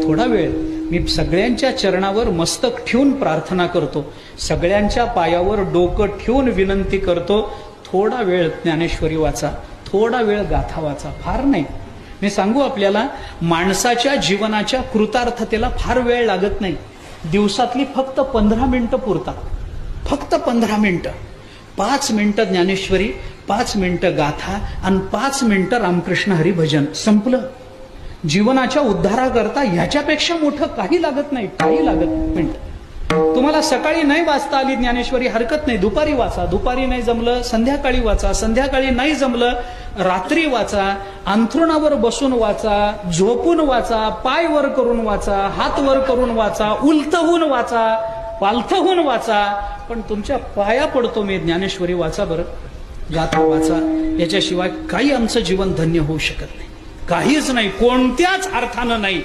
थोडा वेळ मी सगळ्यांच्या चरणावर मस्तक ठेवून प्रार्थना करतो, सगळ्यांच्या पायावर डोकं ठेवून विनंती करतो, थोडा वेळ ज्ञानेश्वरी वाचा, थोडा वेळ गाथा वाचा, फार नाही. मी सांगू आपल्याला, माणसाच्या जीवनाच्या कृतार्थतेला फार वेळ लागत नाही. दिवसातली फक्त 15 मिनिटं पुरतात, फक्त 15 मिनिटं. 5 मिनिटं ज्ञानेश्वरी, 5 मिनिटं गाथा आणि 5 मिनिटं रामकृष्ण हरी भजन, संपलं. जीवनाच्या उद्धाराकरता ह्याच्यापेक्षा मोठं काही लागत नाही, काही लागत नाही. मिनिट तुम्हाला सकाळी नाही वाचता आली ज्ञानेश्वरी, हरकत नाही, दुपारी वाचा, दुपारी नाही जमलं संध्याकाळी वाचा, संध्याकाळी नाही जमलं रात्री वाचा, अंथरुणावर बसून वाचा, झोपून वाचा, पाय वर करून वाचा, हात वर करून वाचा, उलट होऊन वाचा, पालथ होऊन वाचा, पण तुमच्या पाया पडतो मी, ज्ञानेश्वरी वाचा बरं, गाथा वाचा. याच्याशिवाय काही आमचं जीवन धन्य होऊ शकत नाही, काहीच नाही, कोणत्याच अर्थानं नाही.